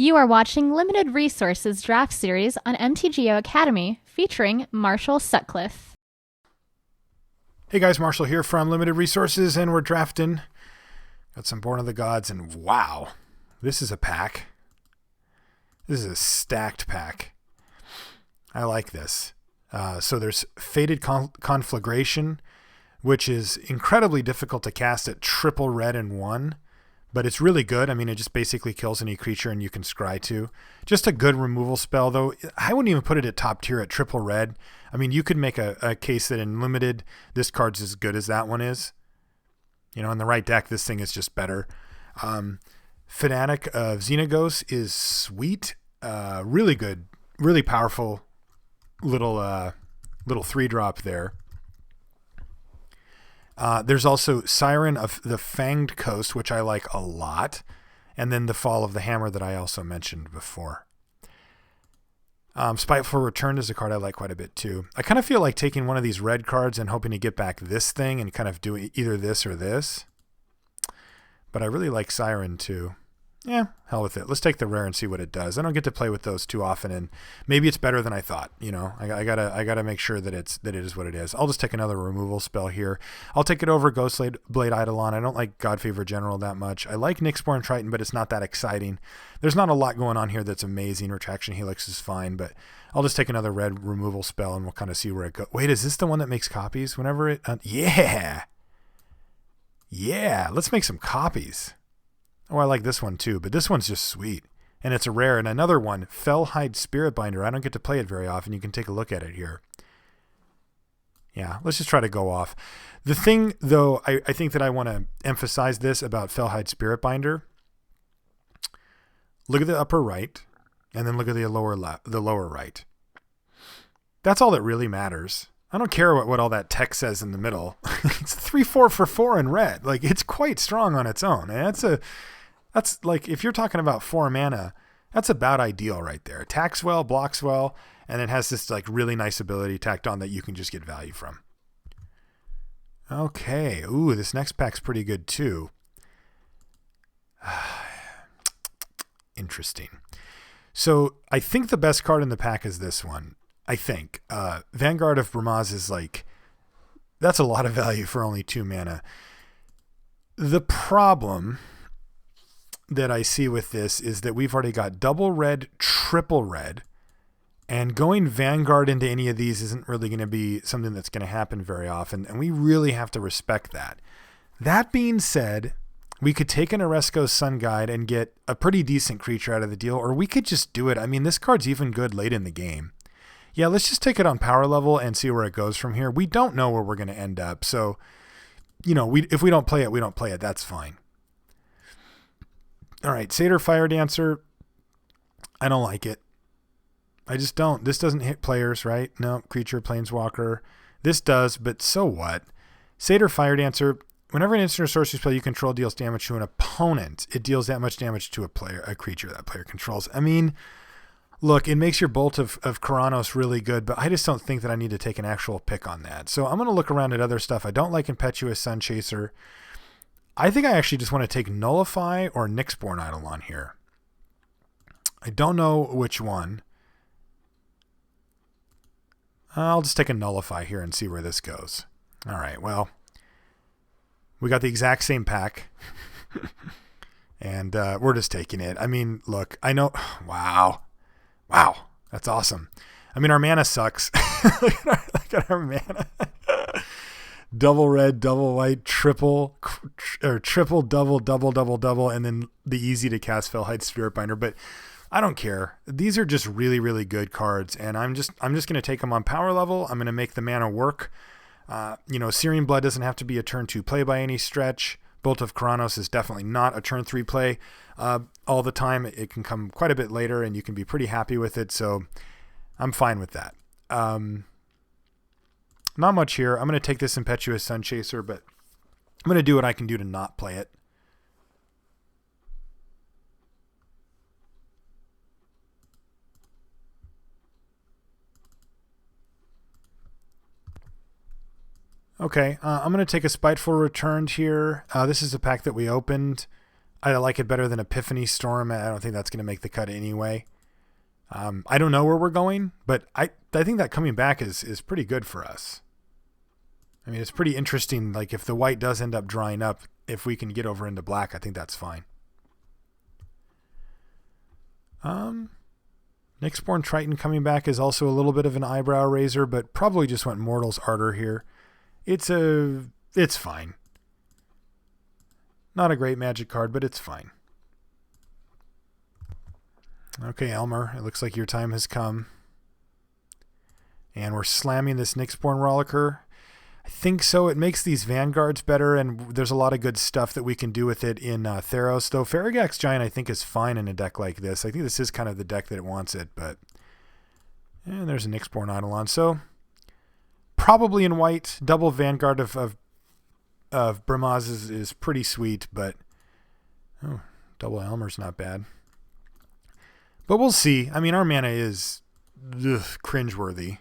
You are watching Limited Resources Draft Series on MTGO Academy featuring Marshall Sutcliffe. Hey guys, Marshall here from Limited Resources, and we're drafting. Got some Born of the Gods, and wow, this is a pack. This is a stacked pack. I like this. So there's Fated Conflagration, which is incredibly difficult to cast at triple red and 1. But it's really good. I mean, it just basically kills any creature and you can scry to. Just a good removal spell, though. I wouldn't even put it at top tier at triple red. I mean, you could make a case that in limited, this card's as good as that one is. You know, in the right deck, this thing is just better. Fanatic of Xenagos is sweet. Really good. Really powerful little 3-drop there. There's also Siren of the Fanged Coast, which I like a lot. And then the Fall of the Hammer that I also mentioned before. Spiteful Return is a card I like quite a bit too. I kind of feel like taking one of these red cards and hoping to get back this thing and kind of do either this or this. But I really like Siren too. Yeah, hell with it. Let's take the rare and see what it does. I don't get to play with those too often, and maybe it's better than I thought. You know, I gotta make sure that it is what it is. I'll just take another removal spell here. I'll take it over Ghostblade Eidolon. I don't like Godfever General that much. I like Nyxborn Triton, but it's not that exciting. There's not a lot going on here that's amazing. Retraction Helix is fine, but I'll just take another red removal spell, and we'll kind of see where it goes. Wait, is this the one that makes copies whenever it? Yeah. Let's make some copies. Oh, I like this one too, but this one's just sweet. And it's a rare. And another one, Fellhide Spiritbinder. I don't get to play it very often. You can take a look at it here. Yeah, let's just try to go off. The thing, though, I think that I want to emphasize this about Fellhide Spiritbinder. Look at the upper right, and then look at the lower right. That's all that really matters. I don't care what all that text says in the middle. It's 3/4 for 4 in red. Like, it's quite strong on its own. And that's like, if you're talking about 4 mana, that's about ideal right there. Attacks well, blocks well, and it has this like really nice ability tacked on that you can just get value from. Okay. Ooh, this next pack's pretty good too. Interesting. So I think the best card in the pack is this one. I think Vanguard of Bramaz is like, that's a lot of value for only 2 mana. The problem that I see with this is that we've already got double red, triple red, and going Vanguard into any of these isn't really going to be something that's going to happen very often, and we really have to respect that. That being said, we could take an Oresco's Sun Guide and get a pretty decent creature out of the deal, or we could just do it. I mean, this card's even good late in the game. Yeah, let's just take it on power level and see where it goes from here. We don't know where we're going to end up. So, you know, if we don't play it, we don't play it. That's fine. All right, Satyr Fire Dancer. I don't like it. I just don't. This doesn't hit players, right? No, creature, planeswalker. This does, but so what? Satyr Fire Dancer. Whenever an instant or sorcery spell you control deals damage to an opponent, it deals that much damage to a creature that player controls. I mean, look, it makes your Bolt of Karanos really good, but I just don't think that I need to take an actual pick on that. So I'm going to look around at other stuff. I don't like Impetuous Sunchaser. I think I actually just want to take Nullify or Nyxborn Eidolon here. I don't know which one. I'll just take a Nullify here and see where this goes. All right, well, we got the exact same pack. And we're just taking it. I mean, look, I know. Wow, that's awesome. I mean, our mana sucks. Look at our mana. Double red, double white, triple, double, and then the easy to cast Fellhide Spiritbinder. But I don't care. These are just really, really good cards, and I'm just going to take them on power level. I'm going to make the mana work. Searing Blood doesn't have to be a turn 2 play by any stretch. Bolt of Karanos is definitely not a turn 3 play all the time. It can come quite a bit later, and you can be pretty happy with it. So I'm fine with that. Not much here. I'm going to take this Impetuous Sunchaser, but I'm going to do what I can do to not play it. Okay, I'm going to take a Spiteful Returned here. This is a pack that we opened. I like it better than Epiphany Storm. I don't think that's going to make the cut anyway. I don't know where we're going, but I think that coming back is pretty good for us. I mean, it's pretty interesting. Like if the white does end up drying up, if we can get over into black, I think that's fine. Nyxborn Triton coming back is also a little bit of an eyebrow raiser, but probably just went Mortal's Ardor here. It's fine. Not a great Magic card, but it's fine. Okay, Elmer, it looks like your time has come. And we're slamming this Nyxborn Rollicker. I think so. It makes these Vanguards better, and there's a lot of good stuff that we can do with it in Theros. Though Farragax Giant, I think, is fine in a deck like this. I think this is kind of the deck that it wants it, but... And there's a Nyxborn Eidolon. So, probably in white. Double Vanguard of Brimaz is pretty sweet, but... Oh, double Elmer's not bad. But we'll see. I mean, our mana is cringeworthy.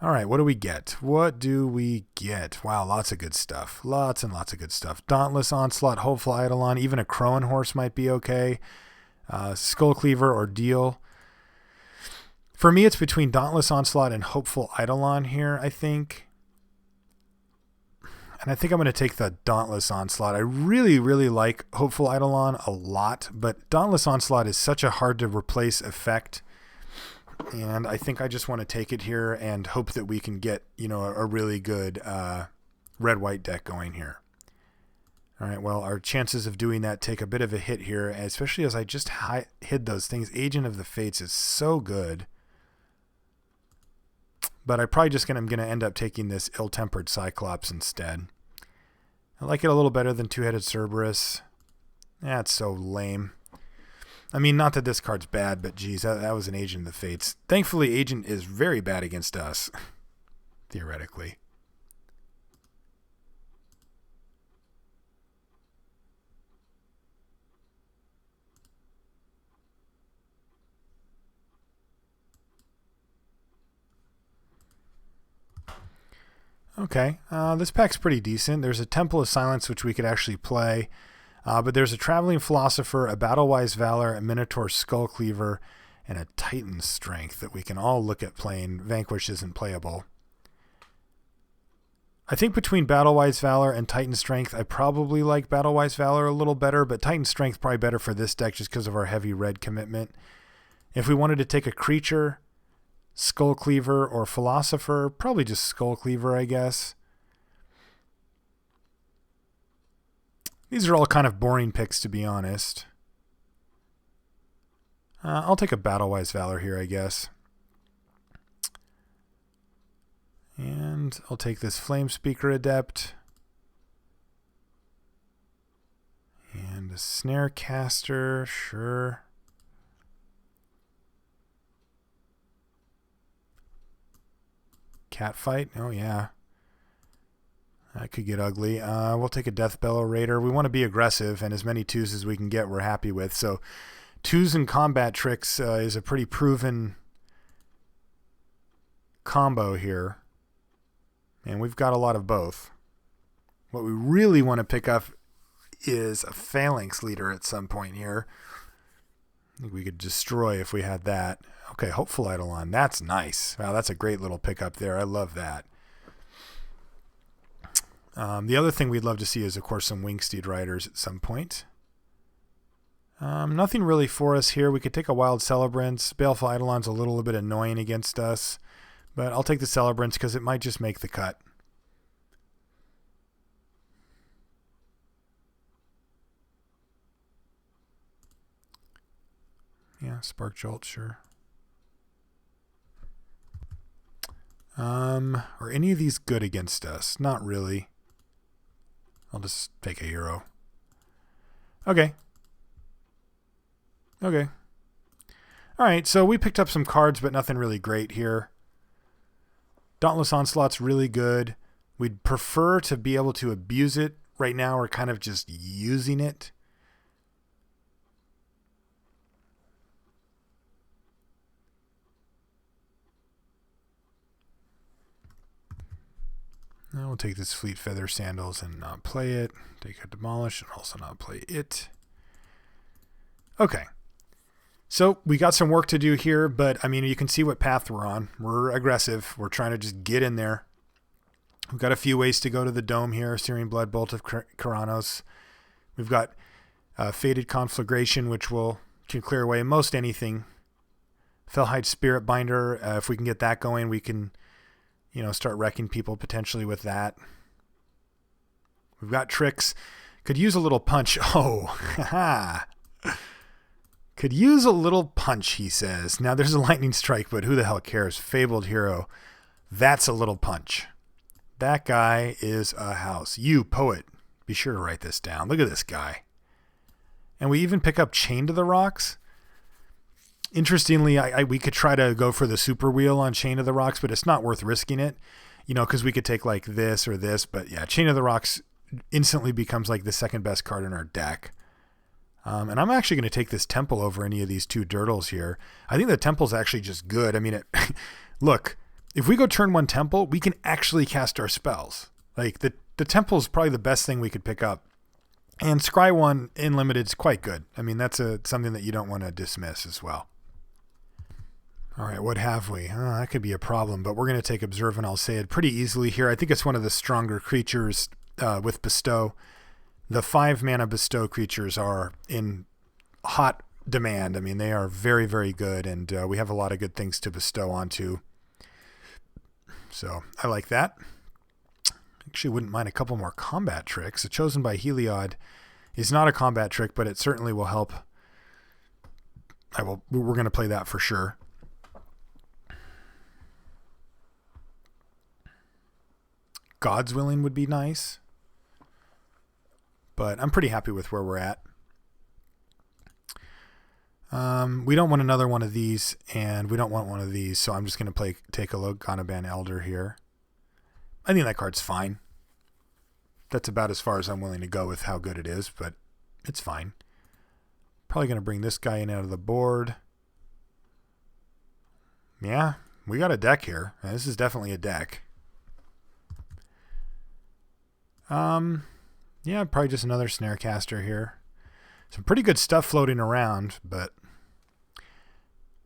All right, what do we get? What do we get? Wow, lots of good stuff. Lots and lots of good stuff. Dauntless Onslaught, Hopeful Eidolon, even a Crowan Horse might be okay. Skull Cleaver or Deal. For me, it's between Dauntless Onslaught and Hopeful Eidolon here, I think. And I think I'm going to take the Dauntless Onslaught. I really, really like Hopeful Eidolon a lot, but Dauntless Onslaught is such a hard to replace effect. And I think I just want to take it here and hope that we can get, a really good red-white deck going here. All right, well, our chances of doing that take a bit of a hit here, especially as I just hid those things. Agent of the Fates is so good. But I'm probably just I'm going to end up taking this Ill-Tempered Cyclops instead. I like it a little better than Two-Headed Cerberus. That's so lame. I mean, not that this card's bad, but geez, that was an Agent of the Fates. Thankfully, Agent is very bad against us, theoretically. Okay, this pack's pretty decent. There's a Temple of Silence, which we could actually play. But there's a Traveling Philosopher, a Battle-Wise Valor, a Minotaur Skull Cleaver, and a Titan Strength that we can all look at playing. Vanquish isn't playable. I think between Battle-Wise Valor and Titan Strength, I probably like Battle-Wise Valor a little better, but Titan Strength probably better for this deck just because of our heavy red commitment. If we wanted to take a creature, Skull Cleaver or Philosopher, probably just Skull Cleaver, I guess. These are all kind of boring picks, to be honest. I'll take a Battle-Wise Valor here, I guess. And I'll take this Flame Speaker Adept. And a Snare Caster, sure. Catfight, oh yeah. That could get ugly. We'll take a Deathbellow Raider. We want to be aggressive, and as many 2s as we can get, we're happy with. So 2s and combat tricks is a pretty proven combo here. And we've got a lot of both. What we really want to pick up is a Phalanx Leader at some point here. I think we could destroy if we had that. Okay, Hopeful Eidolon. That's nice. Wow, that's a great little pickup there. I love that. The other thing we'd love to see is, of course, some Wingsteed Riders at some point. Nothing really for us here. We could take a Wild Celebrants. Baleful Eidolon's a little bit annoying against us, but I'll take the Celebrants because it might just make the cut. Yeah, Spark Jolt, sure. Are any of these good against us? Not really. I'll just take a hero. Okay. Okay. All right, so we picked up some cards, but nothing really great here. Dauntless Onslaught's really good. We'd prefer to be able to abuse it. Right now, we're kind of just using it. Now we'll take this Fleet Feather Sandals and not play it. Take a Demolish and also not play it. Okay. So we got some work to do here, but I mean, you can see what path we're on. We're aggressive. We're trying to just get in there. We've got a few ways to go to the dome here. Searing Bloodbolt of Karanos. We've got Fated Conflagration, which can clear away most anything. Fellhide Spirit Binder. If we can get that going, we can, start wrecking people potentially with that. We've got tricks. Could use a little punch. Oh, haha. Could use a little punch, he says. Now there's a lightning strike, but who the hell cares? Fabled Hero. That's a little punch. That guy is a house. You, poet, be sure to write this down. Look at this guy. And we even pick up Chain to the Rocks. Interestingly, we could try to go for the super wheel on Chain of the Rocks, but it's not worth risking it, because we could take like this or this. But yeah, Chain of the Rocks instantly becomes like the second best card in our deck. And I'm actually going to take this Temple over any of these two Dirtles here. I think the Temple's actually just good. I mean, look, if we go turn 1 Temple, we can actually cast our spells. Like the Temple is probably the best thing we could pick up. And Scry 1 in Limited is quite good. I mean, that's something that you don't want to dismiss as well. All right, what have we? That could be a problem, but we're going to take Observant Alseid pretty easily here. I think it's one of the stronger creatures with Bestow. The 5-mana Bestow creatures are in hot demand. I mean, they are very, very good, and we have a lot of good things to bestow onto. So I like that. Actually wouldn't mind a couple more combat tricks. A Chosen by Heliod is not a combat trick, but it certainly will help. We're going to play that for sure. God's Willing would be nice. But I'm pretty happy with where we're at. We don't want another one of these, and we don't want one of these, so I'm just going to take a Loganaban Elder here. I think that card's fine. That's about as far as I'm willing to go with how good it is, but it's fine. Probably going to bring this guy in out of the board. Yeah, we got a deck here. This is definitely a deck. Yeah, probably just another Snarecaster here. Some pretty good stuff floating around, but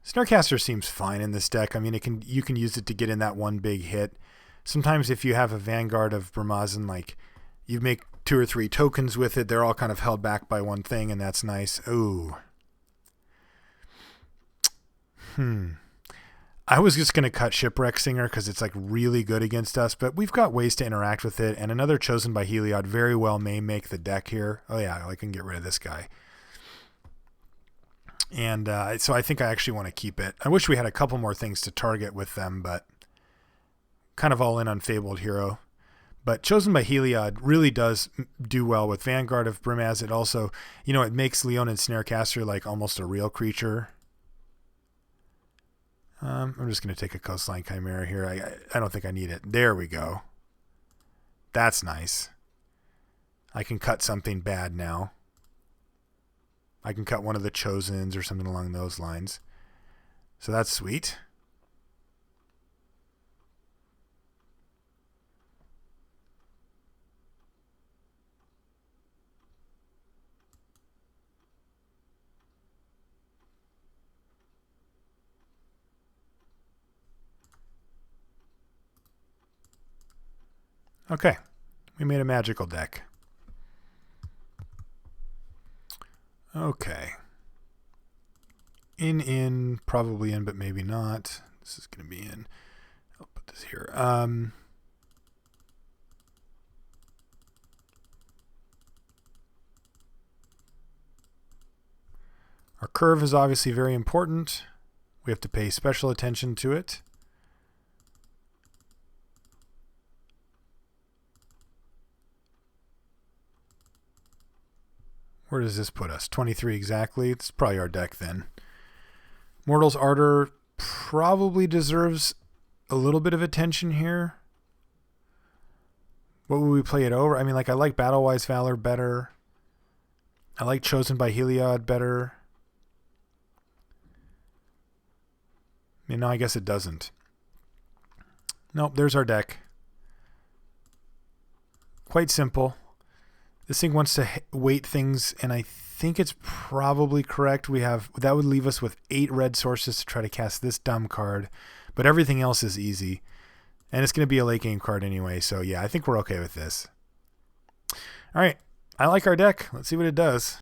Snarecaster seems fine in this deck. I mean, you can use it to get in that one big hit. Sometimes if you have a Vanguard of Bramazan, like you make 2 or 3 tokens with it, they're all kind of held back by one thing, and that's nice. Ooh. I was just going to cut Shipwreck Singer because it's like really good against us, but we've got ways to interact with it, and another Chosen by Heliod very well may make the deck here. Oh yeah, I can get rid of this guy. And so I think I actually want to keep it. I wish we had a couple more things to target with them, but kind of all in on Fabled Hero. But Chosen by Heliod really does do well with Vanguard of Brimaz. It also, it makes Leonin Snarecaster like almost a real creature. I'm just going to take a Coastline Chimera here. I don't think I need it. There we go. That's nice. I can cut something bad now. I can cut one of the Chosens or something along those lines. So that's sweet. Okay, we made a magical deck. Okay. In, probably in, but maybe not. This is going to be in. I'll put this here. Our curve is obviously very important. We have to pay special attention to it. Where does this put us? 23 exactly. It's probably our deck then. Mortal's Ardor probably deserves a little bit of attention here. What would we play it over? I mean, like I like Battle-Wise Valor better. I like Chosen by Heliod better. No, I guess it doesn't. Nope, there's our deck. quite simple. This thing wants to weight things, and I think it's probably correct. That would leave us with 8 red sources to try to cast this dumb card, but everything else is easy. And it's going to be a late game card anyway, so yeah, I think we're okay with this. All right, I like our deck. Let's see what it does.